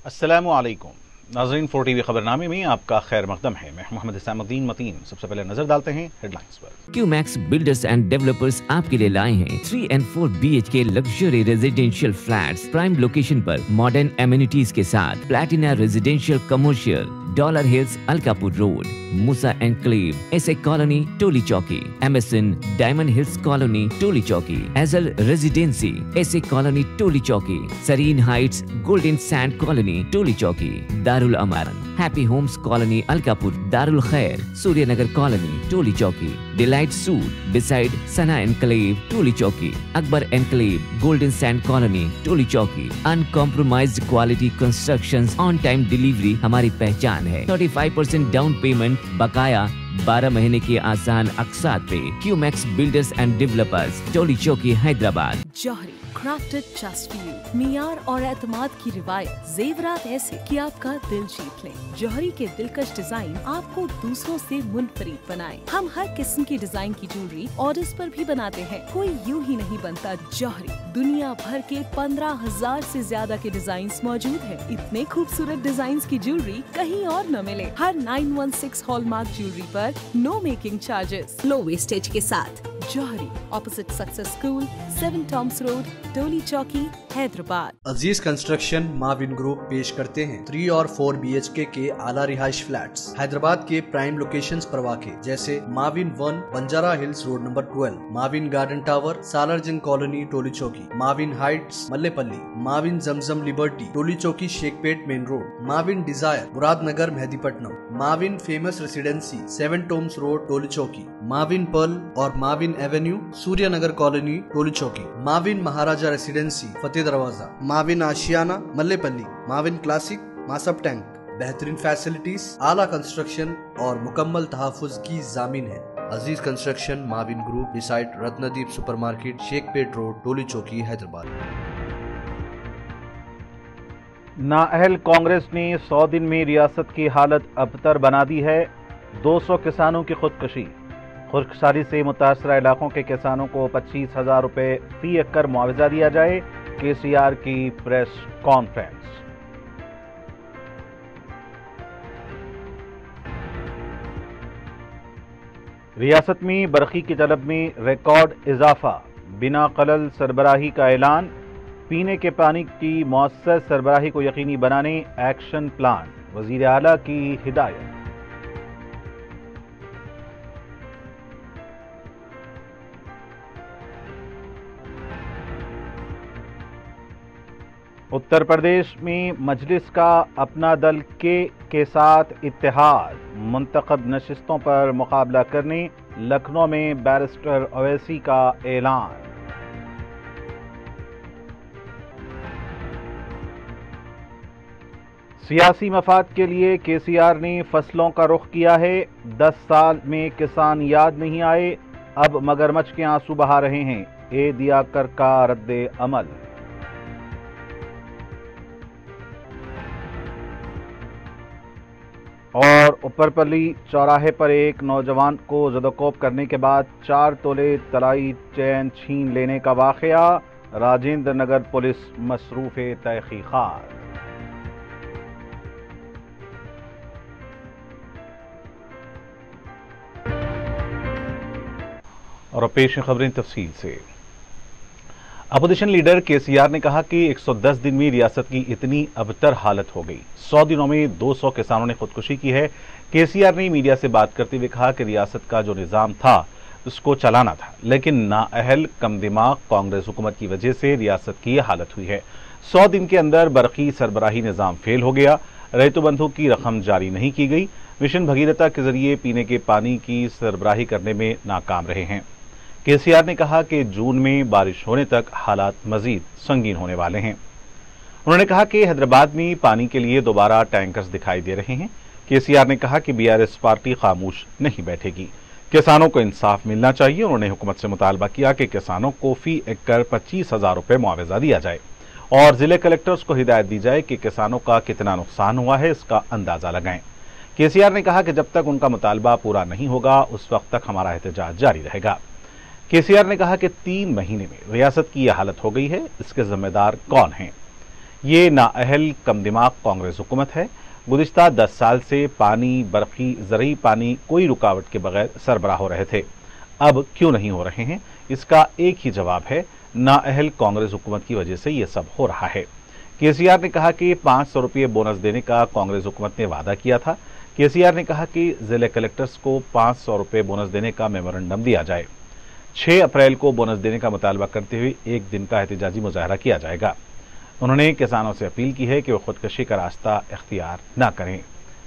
अस्सलामु अलैकुम नाज़रीन, 4TV खबरनामे में आपका खैर मकदम है। मैं मोहम्मद इस्लामुद्दीन मतीन। सबसे पहले नजर डालते हैं हेडलाइंस पर। क्यूमैक्स बिल्डर्स एंड डेवलपर्स आपके लिए लाए हैं 3 and 4 BHK luxury residential flats prime location पर मॉडर्न एमिनिटीज के साथ। Platina residential commercial, dollar hills Alkapur road, Musa enclave, SA colony Tolichowki, MSN diamond hills colony Tolichowki, एजल residency SA colony Tolichowki, serene heights golden sand colony Tolichowki, Darul Amaran happy homes colony Alkapur, Darul Khair Suryanagar colony Tolichowki, delight suite beside Sana enclave Tolichowki, Akbar enclave golden sand colony टोली चौकी। Uncompromised quality constructions, on time delivery हमारी पहचान है। 35% down payment, बकाया 12 महीने के आसान अक़सात पे। QMax builders and developers, टोली चौकी, हैदराबाद। जौहरी क्राफ्टेड जस्ट फॉर यू, मियार और एतमाद की रिवायत, जेवरात ऐसे कि आपका दिल जीत लें। जौहरी के दिलकश डिजाइन आपको दूसरों से मुनफरिद बनाए। हम हर किस्म की डिजाइन की ज्वेलरी ऑर्डर्स पर भी बनाते हैं। कोई यूं ही नहीं बनता जौहरी। दुनिया भर के 15,000 से ज्यादा के डिजाइन मौजूद है। इतने खूबसूरत डिजाइन की ज्वेलरी कहीं और न मिले। हर 916 हॉलमार्क ज्वेलरी पर no making charges, low wastage के साथ। Jauhari, opposite success school, 7 tombs road, Tolichowki, Hyderabad. Aziz construction Mavin group पेश करते हैं 3 और 4 BHK के आला रिहाइश फ्लैट्स हैदराबाद के प्राइम लोकेशंस पर वाक़े, जैसे Mavin 1 Banjara hills road number 12, Mavin garden tower Salarjung colony Tolichowki, Mavin heights Mallepally, Mavin Zamzam liberty Tolichowki Shaikpet main road, Mavin desire Muradnagar Mehdipatnam, Mavin famous residency 7 tombs road Tolichowki, Mavin pearl और Mavin avenue Suryanagar colony Tolichowki, Mavin Maharaja residency Fateh Darwaza, Mavin Ashiana Mallepally, Mavin classic Masab tank. बेहतरीन फैसिलिटीज, आला कंस्ट्रक्शन और मुकम्मल तहफ़्फ़ुज़ की ज़ामीन है। Aziz construction Mavin group beside Ratnadeep supermarket Shaikpet road Tolichowki Hyderabad. नाअहल Congress ने 100 दिन में रियासत की हालत अबतर बना दी है। 200 किसानों की खुदकुशी। खुशकसारी से मुतासरा इलाकों के किसानों को 25,000 रुपये फी एकड़ मुआवजा दिया जाए। KCR की प्रेस कॉन्फ्रेंस। रियासत में बरक़ी की तलब में रिकॉर्ड इजाफा, बिना खलल सरबराही का ऐलान। पीने के पानी की मौसर सरबराही को यकीनी बनाने एक्शन प्लान, वज़ीर आला की हिदायत। उत्तर प्रदेश में मजलिस का अपना दल के साथ इत्तेहाद, मुंतखब नशिस्तों पर मुकाबला करने लखनऊ में बैरिस्टर ओवैसी का ऐलान। सियासी मफाद के लिए KCR ने फसलों का रुख किया है। 10 साल में किसान याद नहीं आए, अब मगरमच्छ के आंसू बहा रहे हैं। ए दियाकर का रद्दे अमल। और ऊपरपल्ली चौराहे पर एक नौजवान को ज़दोकोब करने के बाद 4 तोले तलाई चैन छीन लेने का वाक़या। राजेंद्र नगर पुलिस मसरूफ़ तहक़ीक़ात। और पेश खबरें तफसील से। अपोजिशन लीडर KCR ने कहा कि 110 दिन में रियासत की इतनी अबतर हालत हो गई। 100 दिनों में 200 किसानों ने खुदकुशी की है। KCR ने मीडिया से बात करते हुए कहा कि रियासत का जो निज़ाम था उसको चलाना था, लेकिन नाअहल कम दिमाग कांग्रेस हुकूमत की वजह से रियासत की यह हालत हुई है। 100 दिन के अंदर बरक़ी सरबराही निज़ाम फेल हो गया। रैयतु बंधु की रकम जारी नहीं की गई। मिशन भगीरथा के जरिए पीने के पानी की सरबराही करने में नाकाम रहे हैं। KCR ने कहा कि जून में बारिश होने तक हालात मजीद संगीन होने वाले हैं। उन्होंने कहा कि हैदराबाद में पानी के लिए दोबारा टैंकर्स दिखाई दे रहे हैं। KCR ने कहा कि BRS पार्टी खामोश नहीं बैठेगी, किसानों को इंसाफ मिलना चाहिए। उन्होंने हुकूमत से मुतालबा किया कि किसानों को फी एकड़ 25,000 रुपये मुआवजा दिया जाए और जिले कलेक्टर्स को हिदायत दी जाए कि किसानों का कितना नुकसान हुआ है इसका अंदाजा लगाएं। KCR ने कहा कि जब तक उनका मुतालबा पूरा नहीं होगा उस वक्त तक हमारा एहतजाज जारी रहेगा। KCR ने कहा कि 3 महीने में रियासत की यह हालत हो गई है, इसके जिम्मेदार कौन हैं। ये नाअहल कम दिमाग कांग्रेस हुकूमत है। गुज़िश्ता 10 साल से पानी, बरक़ी, ज़रई पानी कोई रुकावट के बगैर सरबराह हो रहे थे, अब क्यों नहीं हो रहे हैं? इसका एक ही जवाब है, नाअहल कांग्रेस हुकूमत की वजह से ये सब हो रहा है। केसीआर ने कहा कि 500 रुपये बोनस देने का कांग्रेस हुकूमत ने वादा किया था। केसीआर ने कहा कि जिले कलेक्टर्स को 500 रुपये बोनस देने का मेमोरेंडम दिया जाए। 6 अप्रैल को बोनस देने का मुतालबा करते हुए एक दिन का एहतजाजी मुजाहरा किया जाएगा। उन्होंने किसानों से अपील की है कि वो खुदकशी का रास्ता इख्तियार न करें।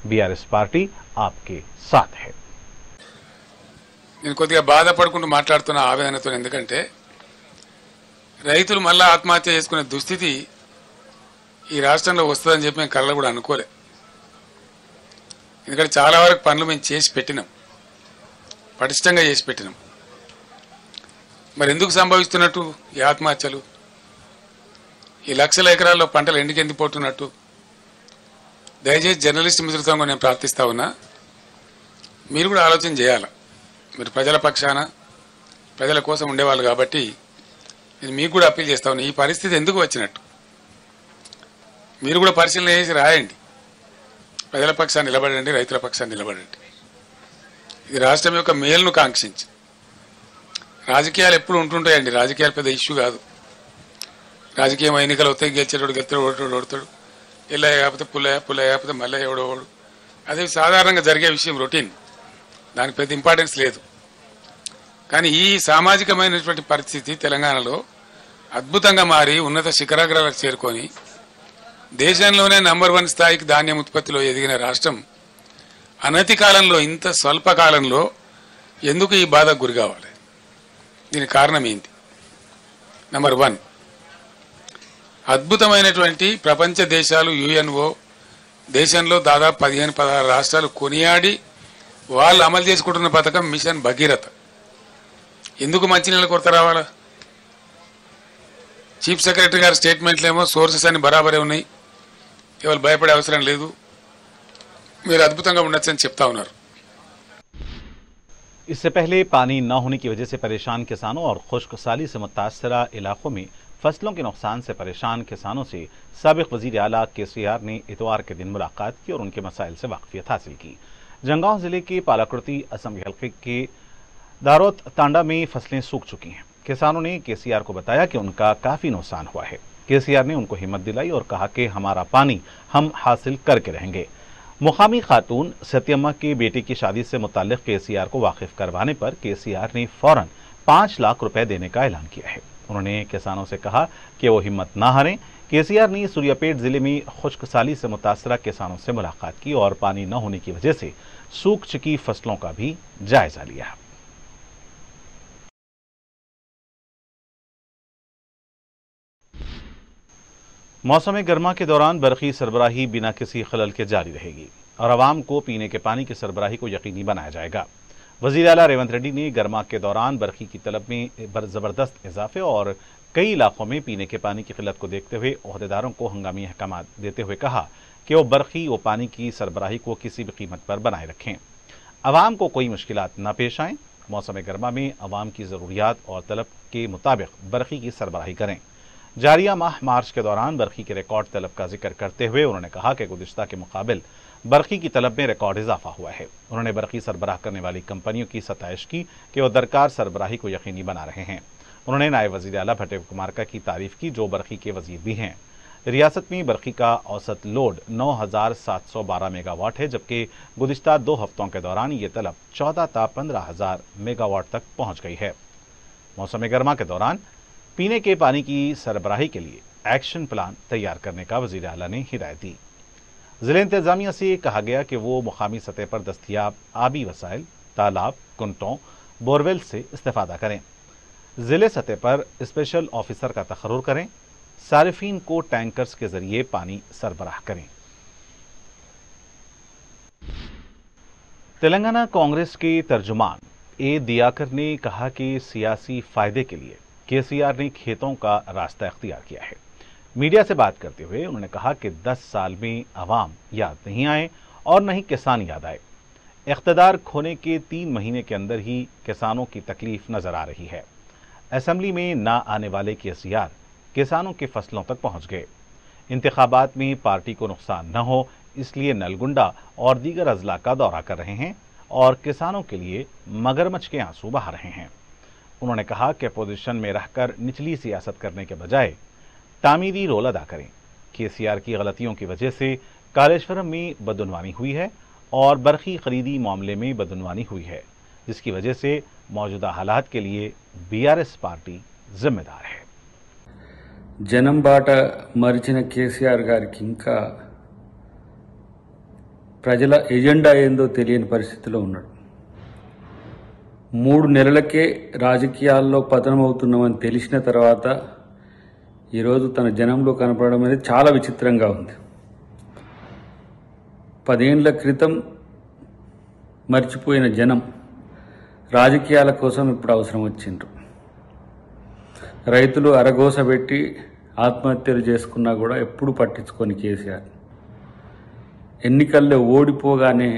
बीआरएस पार्टी आपके साथ है। నేను కొద్దిగా బాధపడుకుంటూ మాట్లాడుతున్న ఆవేదనతో, ఎందుకంటే రైతులు మళ్ళా ఆత్మహత్య చేసుకునే దుస్థితి ఈ రాష్ట్రంలో వస్తుందని చెప్పి మేము కళ్ళ కూడా అనుకోలే. ఎందుకంటే చాలా వరకు పనులు మేము చేసి పెట్టినాం, పటిష్టంగా చేసి పెట్టినాం. మరి ఎందుకు సంభవిస్తున్నట్టు ఈ ఆత్మహత్యలు? ఈ లక్షల ఎకరాల్లో పంటలు ఎండిపోతున్నట్టు? దయచేసి జర్నలిస్ట్ మిత్రులతో నేను ప్రార్థిస్తా ఉన్నా, మీరు కూడా ఆలోచన చేయాలి. మీరు ప్రజల పక్షాన ప్రజల కోసం ఉండేవాళ్ళు కాబట్టి నేను మీకు కూడా అప్పీల్ చేస్తా ఉన్నా, ఈ పరిస్థితి ఎందుకు వచ్చినట్టు మీరు కూడా పరిశీలన చేసి రాయండి. ప్రజల పక్షాన్ని నిలబడండి, రైతుల పక్షాన్ని నిలబడండి. ఇది రాష్ట్రం యొక్క మేలును కాంక్షించి. రాజకీయాలు ఎప్పుడు ఉంటుంటాయండి, రాజకీయాలు పెద్ద ఇష్యూ కాదు. రాజకీయం ఎన్నికలు వస్తాయి, గెలిచేటోడు గెలుతాడు, ఓడతాడు, ఎల్లయ్య కాకపోతే పుల్లయ్య కాకపోతే మల్లయ్య ఎవడోడు. అదే సాధారణంగా జరిగే విషయం, రొటీన్, దానికి పెద్ద ఇంపార్టెన్స్ లేదు. కానీ ఈ సామాజికమైనటువంటి పరిస్థితి తెలంగాణలో అద్భుతంగా మారి ఉన్నత శిఖరాగ్రాలకు చేరుకొని దేశంలోనే నంబర్ 1 స్థాయికి ధాన్యం ఉత్పత్తిలో ఎదిగిన రాష్ట్రం అనతి కాలంలో, ఇంత స్వల్ప కాలంలో ఎందుకు ఈ బాధకు గురి కావాలి? దీనికి కారణం ఏంటి? నంబర్ 1, అద్భుతమైనటువంటి ప్రపంచ దేశాలు, యుఎన్ఓ దేశంలో దాదాపు 15-16 రాష్ట్రాలు కొనియాడి వాళ్ళు అమలు చేసుకుంటున్న పథకం మిషన్ భగీరథ. ఎందుకు మంచినీళ్ళ కొరత రావాలా? చీఫ్ సెక్రటరీ గారి స్టేట్మెంట్లు ఏమో సోర్సెస్ అన్ని బరాబరే ఉన్నాయి, ఎవరు భయపడే అవసరం లేదు, మీరు అద్భుతంగా ఉండొచ్చని చెప్తా ఉన్నారు. इससे पहले पानी न होने की वजह से परेशान किसानों और खुश्क साली से मुतासरा इलाकों में फसलों के नुकसान से परेशान किसानों से साबिक वजीर आला केसीआर ने इतवार के दिन मुलाकात की और उनके मसाइल से वाकफियत हासिल की। जंगांव जिले के पालाकृति असम्बली हल्के के दारोत तांडा में फसलें सूख चुकी हैं। किसानों ने केसीआर को बताया कि उनका काफी नुकसान हुआ है। केसीआर ने उनको हिम्मत दिलाई और कहा कि हमारा पानी हम हासिल करके रहेंगे। मुकामी खातून सत्यम्मा के बेटे की शादी से मुताल्लिक केसीआर को वाकिफ करवाने पर केसीआर ने फौरन 5 लाख रुपए देने का ऐलान किया है। उन्होंने किसानों से कहा कि वो हिम्मत ना हारें। केसीआर ने सूर्यापेट जिले में खुश्क साली से मुतासरा किसानों से मुलाकात की और पानी न होने की वजह से सूख चुकी फसलों का भी जायजा लिया। मौसम गर्मा के दौरान बरक़ी सरबराही बिना किसी खलल के जारी रहेगी और आवाम को पीने के पानी की सरबराही को यकीनी बनाया जाएगा। वज़ीर आला रेवंत रेड्डी ने गर्मा के दौरान बरक़ी की तलब में ज़बरदस्त इजाफे और कई इलाकों में पीने के पानी की किल्लत को देखते हुए ओहदेदारों को हंगामी अहकाम देते हुए कहा कि वो बरक़ी व पानी की सरबराही को किसी भी कीमत पर बनाए रखें, आवाम को कोई मुश्किलात न पेश आएँ। मौसम गर्मा में आवाम की ज़रूरियात और तलब के मुताबिक बरक़ी की सरबराही करें। जारिया माह मार्च के दौरान बरक़ी के रिकॉर्ड तलब का जिक्र करते हुए उन्होंने कहा कि गुज़िश्ता के मुकाबिल बरक़ी की तलब में रिकॉर्ड इजाफा हुआ है। उन्होंने बरक़ी सरबराह करने वाली कंपनियों की सताइश की कि वह दरकार सरबराही को यकीनी बना रहे हैं। उन्होंने नायब वज़ीर आला भट्टे कुमारका की तारीफ की, जो बरक़ी के वज़ीर भी हैं। रियासत में बरक़ी का औसत लोड 9,712 मेगावाट है, जबकि गुज़िश्ता 2 हफ्तों के दौरान ये तलब 14 ता 15,000 मेगावाट तक पहुँच गई है। मौसम गर्मा के दौरान पीने के पानी की सरबराही के लिए एक्शन प्लान तैयार करने का वज़ीर आला ने हिदायत दी। ज़िला इंतज़ामिया से कहा गया कि वो मुकामी सतह पर दस्तयाब आबी वसाइल, तालाब, कुंटों, बोरवेल से इस्तेफादा करें। ज़िले सतह पर स्पेशल ऑफिसर का तखर्रुर करें, सारिफीन को टैंकर्स के जरिए पानी सरबराह करें। तेलंगाना कांग्रेस के तर्जुमान ए दियाकर ने कहा कि सियासी फायदे के लिए केसीआर ने खेतों का रास्ता अख्तियार किया है। मीडिया से बात करते हुए उन्होंने कहा कि 10 साल में आवाम याद नहीं आए और न ही किसान याद आए। इख्तिदार खोने के 3 महीने के अंदर ही किसानों की तकलीफ नजर आ रही है। असेंबली में ना आने वाले केसीआर किसानों के फसलों तक पहुंच गए। इंतखाबात में पार्टी को नुकसान न हो इसलिए नलगुंडा और दीगर अजला का दौरा कर रहे हैं और किसानों के लिए मगरमच्छ के आंसू बहा रहे हैं। उन्होंने कहा कि अपोजिशन में रहकर निचली सियासत करने के बजाय तामीरी रोल अदा करें। केसीआर की गलतियों की वजह से कालेश्वरम में बदउनवानी हुई है और बरखी खरीदी मामले में बदउनवानी हुई है, जिसकी वजह से मौजूदा हालात के लिए बीआरएस पार्टी जिम्मेदार है। जనం బాట మరిచిన కేసీఆర్ గారికి ఇంకా ప్రజల ఎజెండా ఏందో తెలియని పరిస్థితిలో ఉన్నాడు. 3 నెలలకే రాజకీయాల్లో పతనమవుతున్నామని తెలిసిన తర్వాత ఈరోజు తన జనంలో కనపడడం అనేది చాలా విచిత్రంగా ఉంది. 10 ఏళ్ల క్రితం మర్చిపోయిన జనం రాజకీయాల కోసం ఇప్పుడు అవసరం వచ్చిండ్రు. రైతులు అరగోస పెట్టి ఆత్మహత్యలు చేసుకున్నా కూడా ఎప్పుడు పట్టించుకొని కేసీఆర్ ఎన్నికల్లో ఓడిపోగానే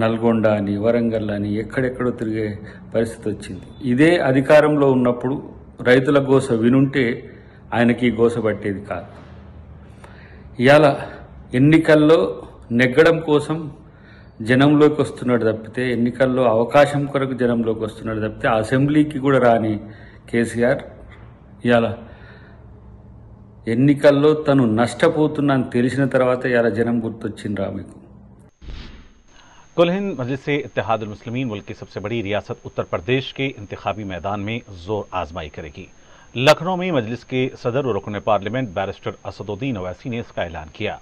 నల్గొండ అని వరంగల్ అని ఎక్కడెక్కడో తిరిగే పరిస్థితి వచ్చింది. ఇదే అధికారంలో ఉన్నప్పుడు రైతుల గోస వినుంటే ఆయనకి గోస పట్టేది కాదు. ఇవాళ ఎన్నికల్లో నెగ్గడం కోసం జనంలోకి వస్తున్నాడు తప్పితే, ఎన్నికల్లో అవకాశం కొరకు జనంలోకి వస్తున్నాడు తప్పితే అసెంబ్లీకి కూడా రాని కేసీఆర్ ఇవాళ ఎన్నికల్లో తను నష్టపోతున్నాను తెలిసిన తర్వాత ఇవాళ జనం గుర్తొచ్చిండ్రా మీకు. कुल हिंद मजलिस इत्तेहादुल मुस्लिमीन मुल्क की सबसे बड़ी रियासत उत्तर प्रदेश के इंतखाबी मैदान में जोर आजमाई करेगी। लखनऊ में मजलिस के सदर और रुकन पार्लियामेंट बैरिस्टर असदुद्दीन ओवैसी ने इसका ऐलान किया।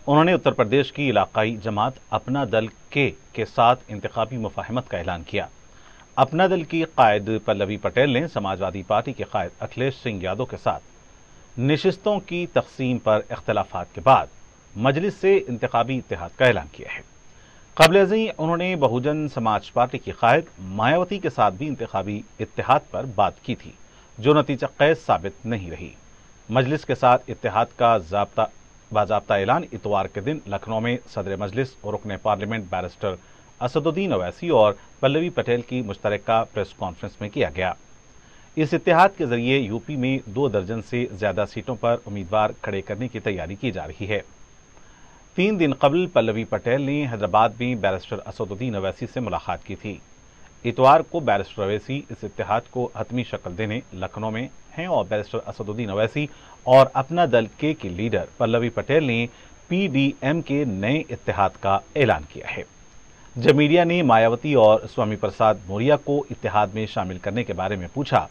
उन्होंने उत्तर प्रदेश की इलाकाई जमात अपना दल के साथ इंतखाबी मुफाहमत का ऐलान किया। अपना दल की कायद पल्लवी पटेल ने समाजवादी पार्टी के कायद अखिलेश सिंह यादव के साथ नशिस्तों की तकसीम पर इख्तलाफात के बाद मजलिस से इंतखाबी इत्तेहाद का ऐलान किया है। क़ब्ल-ए-ज़ीं उन्होंने बहुजन समाज पार्टी की कायद मायावती के साथ भी इंतखाबी इत्तेहाद पर बात की थी, जो नतीजा क़ैस साबित नहीं रही। मजलिस के साथ इत्तेहाद का बाज़ाब्ता ऐलान इतवार के दिन लखनऊ में सदर मजलिस और रुकन पार्लियामेंट बैरिस्टर असदुद्दीन ओवैसी और पल्लवी पटेल की मुश्तरका प्रेस कॉन्फ्रेंस में किया गया। इस इत्तेहाद के जरिए यूपी में 2 दर्जन से ज्यादा सीटों पर उम्मीदवार खड़े करने की तैयारी की जा रही है। 3 दिन कबल पल्लवी पटेल ने हैदराबाद में बैरिस्टर असदुद्दीन ओवैसी से मुलाकात की थी। इतवार को बैरिस्टर ओवैसी इस इत्तेहाद को हतमी शक्ल देने लखनऊ में हैं और बैरिस्टर असदुद्दीन ओवैसी और अपना दल के लीडर पल्लवी पटेल ने पीडीएम के नए इत्तेहाद का ऐलान किया है। जब मीडिया ने मायावती और स्वामी प्रसाद मौर्य को इत्तेहाद में शामिल करने के बारे में पूछा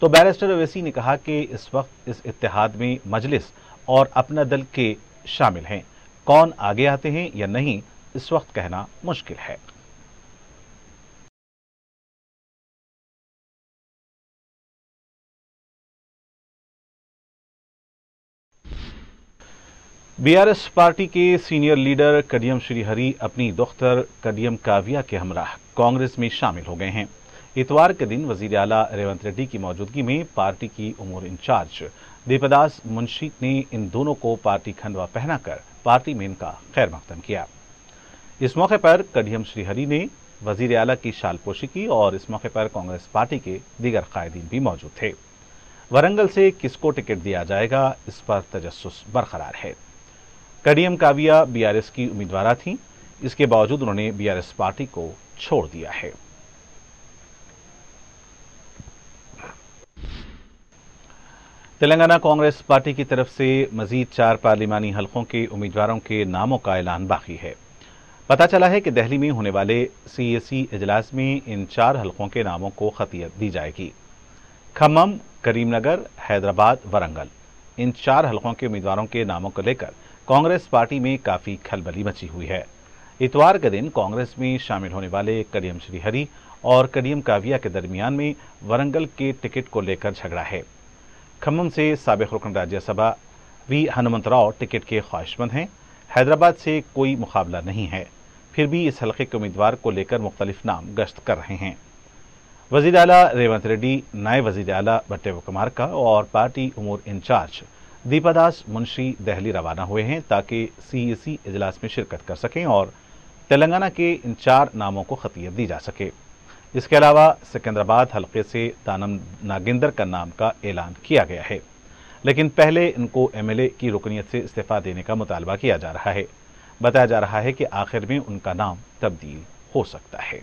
तो बैरिस्टर ओवैसी ने कहा कि इस वक्त इस इत्तेहाद में मजलिस और अपना दल के शामिल हैं। कौन आगे आते हैं या नहीं इस वक्त कहना मुश्किल है। बीआरएस पार्टी के सीनियर लीडर कडियम श्रीहरि अपनी दुख्तर कडियम काव्या के हमराह कांग्रेस में शामिल हो गए हैं। इतवार के दिन वजीर आला रेवंत रेड्डी की मौजूदगी में पार्टी की उमूर इंचार्ज दीपदास मुंशी ने इन दोनों को पार्टी खंडवा पहनाकर पार्टी में इनका खैर मकदम किया। इस मौके पर कडियम श्रीहरि ने वजीर आला की शालपोशी की और इस मौके पर कांग्रेस पार्टी के दीगर कायदीन भी मौजूद थे। वरंगल से किसको टिकट दिया जाएगा इस पर तजस्सुस बरकरार है। कडियम काव्या बीआरएस की उम्मीदवार थी, इसके बावजूद उन्होंने बीआरएस पार्टी को छोड़ दिया है। तेलंगाना कांग्रेस पार्टी की तरफ से मजीद 4 पार्लिमानी हलकों के उम्मीदवारों के नामों का ऐलान बाकी है। पता चला है कि दिल्ली में होने वाले सीएसी इजलास में इन 4 हलकों के नामों को खतियत दी जाएगी। खम्मम, करीमनगर, हैदराबाद, वरंगल, इन 4 हलकों के उम्मीदवारों के नामों को लेकर कांग्रेस पार्टी में काफी खलबली मची हुई है। इतवार के दिन कांग्रेस में शामिल होने वाले कडियम श्रीहरि और कडियम काव्या के दरमियान में वरंगल के टिकट को लेकर झगड़ा है। खम्मम से साबिक रुकन राज्यसभा वी हनुमंतराव टिकट के ख्वाहिशमंद हैं। हैदराबाद से कोई मुकाबला नहीं है, फिर भी इस हलके के उम्मीदवार को लेकर मुख्तलिफ नाम गश्त कर रहे हैं। वजीर आला रेवंत रेड्डी, नायब वजीर आला भट्टे विक्रमार्का और पार्टी उमूर इंचार्ज दीपदास मुंशी दिल्ली रवाना हुए हैं ताकि सीएसी इजलास में शिरकत कर सकें और तेलंगाना के इन 4 नामों को खतियत दी जा सके। इसके अलावा सिकंदराबाद हलके से दानम नागेंद्र का नाम का ऐलान किया गया है। लेकिन पहले इनको एमएलए की रुकनीत से इस्तीफा देने का मुतालबा किया जा रहा है। बताया जा रहा है कि आखिर में उनका नाम तब्दील हो सकता है।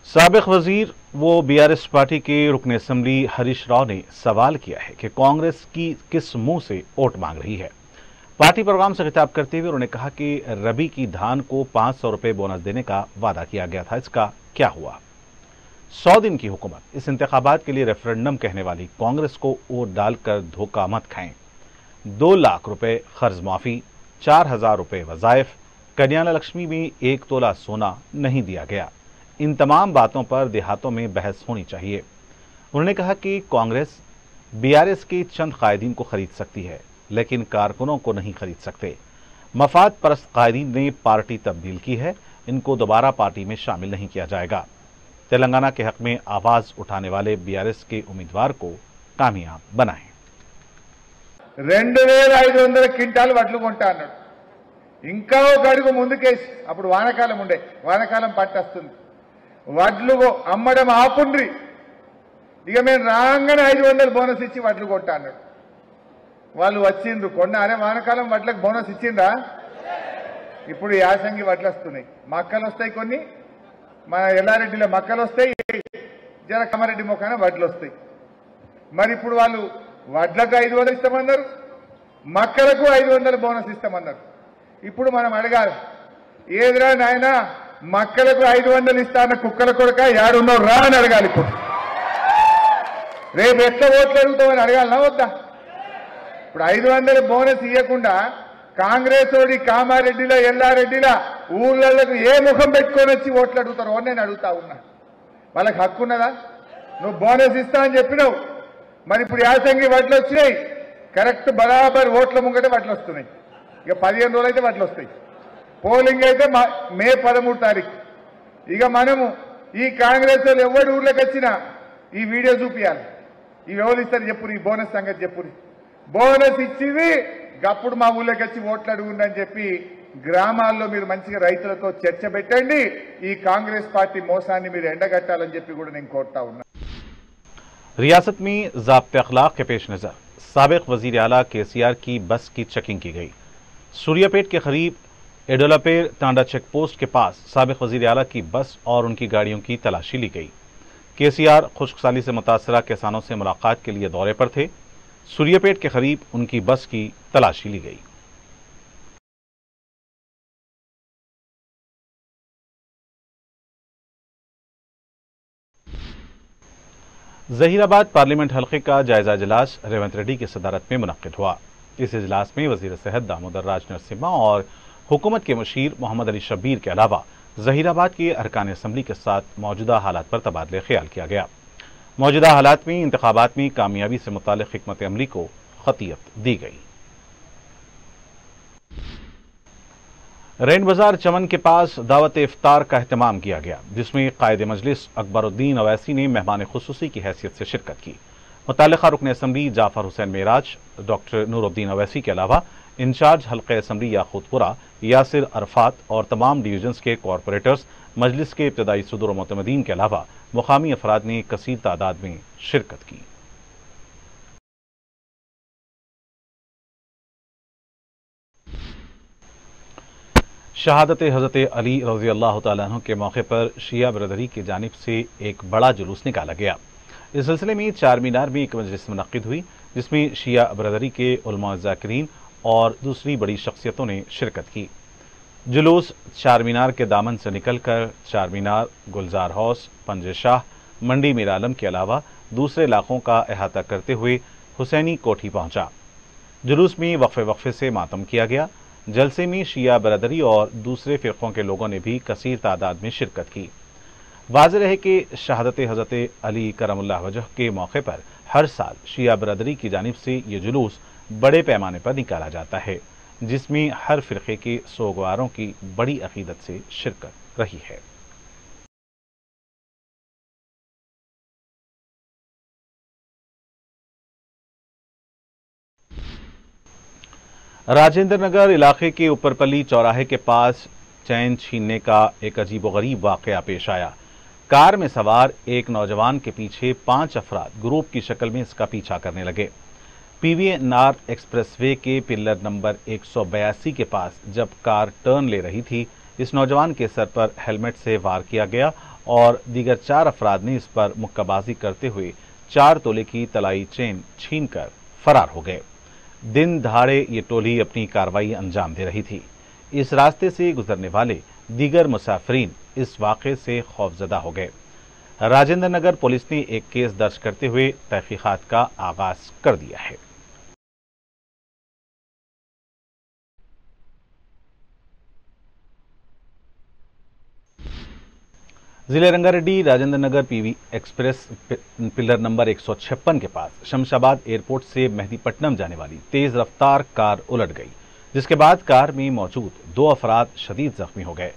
साबिक वजीर वो बीआरएस पार्टी के रुकन असम्बली हरीश राव ने सवाल किया है कि कांग्रेस की किस मुंह से वोट मांग रही है। पार्टी प्रोग्राम से खिताब करते हुए उन्होंने कहा कि रबी की धान को 500 रुपए बोनस देने का वादा किया गया था, इसका क्या हुआ। 100 दिन की हुकूमत, इस इंतखाबात के लिए रेफरेंडम कहने वाली कांग्रेस को वोट डालकर धोखा मत खाएं। 2 लाख रुपए कर्ज माफी, 4000 रुपए वजायफ, कन्या लक्ष्मी में 1 तोला सोना नहीं दिया गया। इन तमाम बातों पर देहातों में बहस होनी चाहिए। उन्होंने कहा कि कांग्रेस बीआरएस के चंद कायदीन को खरीद सकती है, लेकिन कारकुनों को नहीं खरीद सकते। मफाद परस्त कायदीन ने पार्टी तब्दील की है, इनको दोबारा पार्टी में शामिल नहीं किया जाएगा। तेलंगाना के हक में आवाज उठाने वाले बीआरएस के उम्मीदवार को कामयाब बनाएं। 2500 క్వింటాలు వడ్లు కొంటా అన్నాడు. ఇంకా ఒక అడుగు ముందుకేసి, అప్పుడు వానకాలం ఉండే, వానకాలం పట్టొస్తుంది, వడ్లు అమ్మడం ఆపుండ్రి, ఇక మేము రాగానే 500 బోనస్ ఇచ్చి వడ్లు కొంటా అన్నాడు. వాళ్ళు వచ్చిండ్రు కొన్న, అరే వానకాలం వడ్లకు బోనస్ ఇచ్చిండ్రా, ఇప్పుడు యాసంగి వడ్లు వస్తున్నాయి, మక్కలు వస్తాయి, కొన్ని మన ఎల్లారెడ్డిలో మక్కలు వస్తాయి, జర కామారెడ్డి మొక్కన వడ్లు వస్తాయి. మరి ఇప్పుడు వాళ్ళు వడ్లకు 500 ఇస్తామన్నారు, మక్కలకు 500 బోనస్ ఇస్తామన్నారు. ఇప్పుడు మనం అడగాలి, ఏదిరా నాయన మక్కలకు 500 ఇస్తా అన్న కుక్కల కొడుక యాడున్నావు రా అని అడగాలి. ఇప్పుడు రేపు ఎట్లా ఓట్లు అడుగుతామని అడగాలనా వద్దా? ఇప్పుడు 500 బోనస్ ఇవ్వకుండా కాంగ్రెస్ ఓడి కామారెడ్డిలో ఎల్లారెడ్డిలో ఊళ్ళకు ఏ ముఖం పెట్టుకొని వచ్చి ఓట్లు అడుగుతారో అని నేను అడుగుతా ఉన్నా. వాళ్ళకి హక్కు ఉన్నదా? నువ్వు బోనస్ ఇస్తా అని చెప్పినావు, మరి ఇప్పుడు యాసంగి వడ్లు వచ్చినాయి, కరెక్ట్ బరాబర్ ఓట్ల ముంగట వడ్లు వస్తున్నాయి. ఇక 15 రోజులు అయితే వడ్లు వస్తాయి. పోలింగ్ అయితే మే 13 తారీఖు. ఇక మనము ఈ కాంగ్రెస్ వాళ్ళు ఎవరి ఊర్లోకి వచ్చినా ఈ వీడియో చూపించాలి. ఇవి ఎవరు ఇస్తారు చెప్పురు, ఈ బోనస్ సంగతి చెప్పురు. బోనస్ ఇచ్చింది అప్పుడు మా ఊళ్ళోకి వచ్చి ఓట్లు అడుగుండి అని చెప్పి గ్రామాల్లో మీరు మంచిగా రైతులతో చర్చ పెట్టండి. ఈ కాంగ్రెస్ పార్టీ మోసాన్ని మీరు ఎండగట్టాలని చెప్పి కూడా నేను కోరుతా ఉన్నా. रियासत में ज़ाब्ते अखलाक के पेश नज़र साबिक वज़ीर आला केसीआर की बस की चेकिंग की गई। सूर्यापेट के करीब एडोलापेर टांडा चेक पोस्ट के पास साबिक वज़ीर आला की बस और उनकी गाड़ियों की तलाशी ली गई। केसीआर खुश्कसाली से मुतासरा किसानों से मुलाकात के लिए दौरे पर थे। सूर्यापेट के करीब उनकी बस की तलाशी ली गई। जहीराबाद पार्लियामेंट हल्के का जायजा इजलास रेवंत रेड्डी की सदारत में मुनक्किद हुआ। इस इजलास में वजीर सेहत दामोदर राज नरसिम्हा और हुकूमत के मुशीर मोहम्मद अली शब्बीर के अलावा जहीराबाद के अरकान असम्बली के साथ मौजूदा हालात पर तबादले ख्याल किया गया। मौजूदा हालात में इंतखाबात में कामयाबी से मुतालिक हिकमत अमली को खतियत दी गई। रैन बाजार चमन के पास दावत इफ्तार का एहतमाम किया गया, जिसमें कायदे मजलिस अकबरुद्दीन अवैसी ने मेहमान खुसूसी की हैसियत से शिरकत की। मुताल्लिका रुकन असम्बली जाफर हुसैन मेराज, डॉक्टर नूरुद्दीन अवैसी के अलावा इंचार्ज हल्के असम्बली याकूतपुरा यासिर अरफात और तमाम डिवीजन्स के कॉरपोरेटर्स, मजलिस के इब्तदाई सदर और मुतमदीन के अलावा मुकामी अफराद ने कसीर तादाद में शिरकत की। शहादत हज़रत अली रज़ी अल्लाह तआला अन्हु के मौके पर शिया बरदरी की जानिब से एक बड़ा जुलूस निकाला गया। इस सिलसिले में चार मीनार में एक मजलिस मुनक्किद हुई, जिसमें शिया बरदरी के उलमा ज़ाकिरीन और दूसरी बड़ी शख्सियतों ने शिरकत की। जुलूस चार मीनार के दामन से निकलकर चार मीनार, गुलजार हाउस, पंजे शाह, मंडी मीर आलम के अलावा दूसरे इलाकों का अहाता करते हुए हुसैनी कोठी पहुंचा। जुलूस में वक्फे वक्फे से मातम किया गया। जलसे में शिया बरदरी और दूसरे फ़िरक़ों के लोगों ने भी कसीर तादाद में शिरकत की। वाज़ेह है कि शहादत हज़रत अली करमुल्लाह वजह के मौके पर हर साल शिया बरदरी की जानिब से ये जुलूस बड़े पैमाने पर निकाला जाता है, जिसमें हर फ़िरक़े के सोगवारों की बड़ी अक़ीदत से शिरकत रही है। राजेंद्र नगर इलाके के ऊपरपल्ली चौराहे के पास चैन छीनने का एक अजीबोगरीब वाक़या पेश आया। कार में सवार एक नौजवान के पीछे 5 अफराद ग्रुप की शक्ल में इसका पीछा करने लगे। पीवीएनआर एक्सप्रेसवे के पिलर नंबर 182 के पास जब कार टर्न ले रही थी, इस नौजवान के सर पर हेलमेट से वार किया गया और दीगर 4 अफराद ने इस पर मुक्काबाजी करते हुए 4 तोले की तलाई चेन छीनकर फरार हो गए। दिन दहाड़े ये टोली अपनी कार्रवाई अंजाम दे रही थी। इस रास्ते से गुजरने वाले दीगर मुसाफिरीन इस वाक़े से खौफजदा हो गए। राजेंद्र नगर पुलिस ने एक केस दर्ज करते हुए तहकीकात का आगाज कर दिया है। जिले Rangareddy Rajendra Nagar PV express pillar number 156 के पास शमशाबाद एयरपोर्ट से मेहदीपट्टनम जाने वाली तेज रफ्तार कार उलट गई, जिसके बाद कार में मौजूद 2 अफराद शदीद जख्मी हो गए।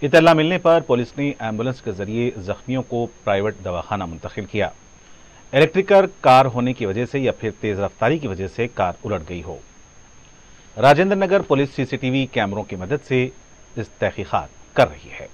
इत्तला मिलने पर पुलिस ने एम्बुलेंस के जरिए जख्मियों को प्राइवेट दवाखाना मुंतकिल किया। इलेक्ट्रिकल कार होने की वजह से या फिर तेज रफ्तारी की वजह से कार उलट गई हो। राजेंद्र नगर पुलिस सीसीटीवी कैमरों की मदद से इस तहकीकात कर रही है।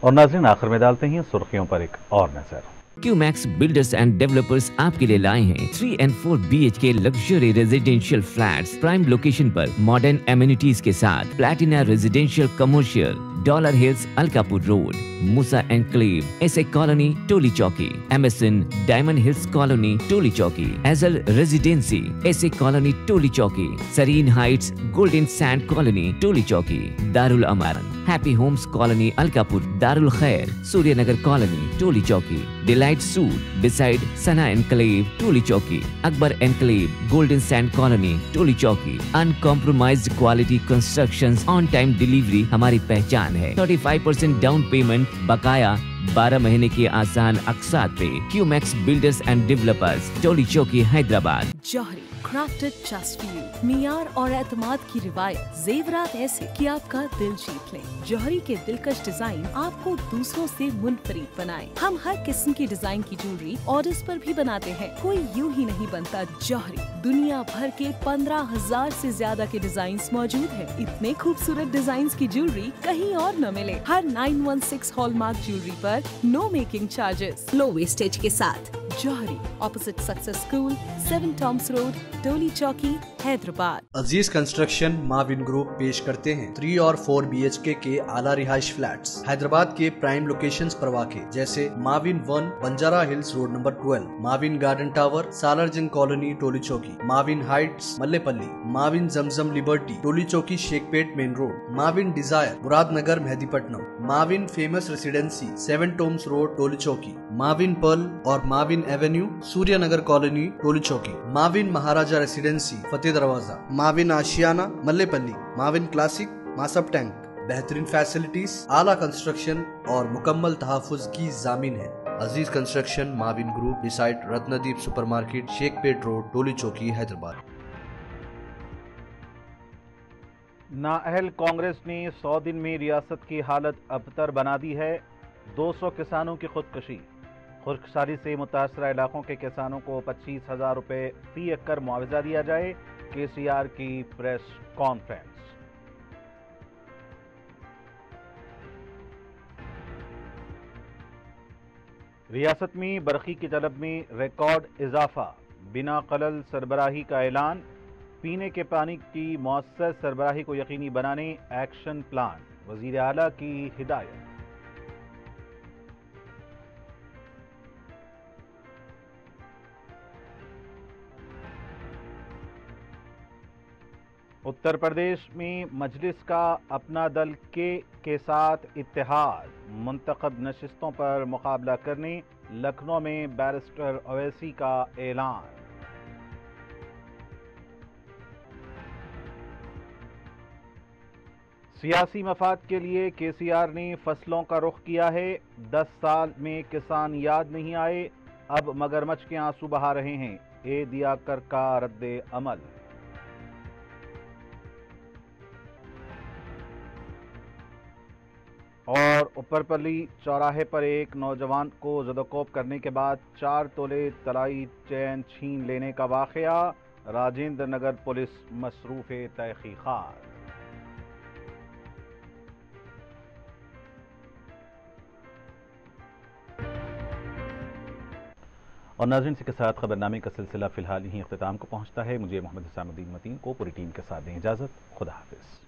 और नाज़रीन, आखिर में डालते हैं सुर्खियों पर एक और नजर। क्यूमैक्स बिल्डर्स एंड डेवलपर्स आपके लिए लाए हैं 3 and 4 BHK luxury residential flats prime location पर मॉडर्न एमिनिटीज के साथ। Platina residential commercial, dollar hills Alkapur road, Musa enclave, SA colony Tolichowki, MSN diamond hills colony Tolichowki, एजल residency SA colony Tolichowki, serene heights golden sand colony Tolichowki, Darul Amaran happy homes colony Alkapur, Darul Khair Suryanagar colony Tolichowki, delight suite beside Sana enclave Tolichowki, Akbar enclave golden sand colony टोली चौकी। Uncompromised quality constructions, on time delivery हमारी पहचान है। 35% down payment, बकाया 12 महीने की आसान अक़सात पे। QMax builders and developers, टोली चौकी, हैदराबाद। जौहरी क्राफ्टेड जस्ट फॉर यू, मियार और एतमाद की रिवायत, जेवरात ऐसे कि आपका दिल जीत लें। जौहरी के दिलकश डिजाइन आपको दूसरों से मुनफरिद बनाए। हम हर किस्म की डिजाइन की ज्वेलरी ऑर्डर्स पर भी बनाते हैं, कोई यूं ही नहीं बनता। जौहरी दुनिया भर के 15,000 से ज्यादा के डिजाइन मौजूद है। इतने खूबसूरत डिजाइन की ज्वेलरी कहीं और न मिले। हर 916 हॉलमार्क ज्वेलरी पर no making charges, low wastage के साथ। Jauhari, opposite success school, 7 tombs road, Tolichowki, Hyderabad. Aziz construction Mavin group पेश करते हैं 3 और 4 BHK के आला रिहाइश फ्लैट्स हैदराबाद के प्राइम लोकेशंस पर वाक़े, जैसे Mavin 1 Banjara hills road number 12, Mavin garden tower Salarjung colony Tolichowki, Mavin heights Mallepally, Mavin Zamzam liberty Tolichowki Shaikpet main road, Mavin desire Muradnagar Mehdipatnam, Mavin famous residency 7 tombs road Tolichowki, Mavin pearl और Mavin avenue Suryanagar colony Tolichowki, Mavin Maharaja residency Fateh Darwaza, Mavin Ashiana Mallepally, Mavin classic Masab tank. बेहतरीन फैसिलिटीज, आला कंस्ट्रक्शन और मुकम्मल तहफ़्फ़ुज़ की ज़ामिन है। Aziz construction Mavin group beside Ratnadeep supermarket Shaikpet road Tolichowki Hyderabad. नाअहल Congress ने 100 दिन में रियासत की हालत अबतर बना दी है। 200 किसानों की खुदकुशी। खुशकसारी से मुतासरा इलाकों के किसानों को 25,000 रुपये फी एकड़ मुआवजा दिया जाए। केसीआर की प्रेस कॉन्फ्रेंस। रियासत में बरखी की तलब में रिकॉर्ड इजाफा, बिना खलल सरबराही का ऐलान। पीने के पानी की मौसर सरबराही को यकीनी बनाने एक्शन प्लान, वजीर आला की हिदायत। उत्तर प्रदेश में मजलिस का अपना दल के साथ इत्तेहाद, मुंतखब नशिस्तों पर मुकाबला करने लखनऊ में बैरिस्टर ओवैसी का ऐलान। सियासी मफाद के लिए केसीआर ने फसलों का रुख किया है। 10 साल में किसान याद नहीं आए, अब मगरमच्छ के आंसू बहा रहे हैं। ए दियाकर का रद्दे अमल। और ऊपरपल्ली चौराहे पर एक नौजवान को ज़दोकोब करने के बाद 4 तोले तलाई चैन छीन लेने का वाक़या। राजेंद्र नगर पुलिस मसरूफ़ तहक़ीक़ात। اور ناظرین کے ساتھ خبرنامے کا سلسلہ فی الحال یہیں اختتام کو پہنچتا ہے. مجھے محمد حسام الدین متین کو پوری ٹیم کے ساتھ دیں اجازت. خدا حافظ.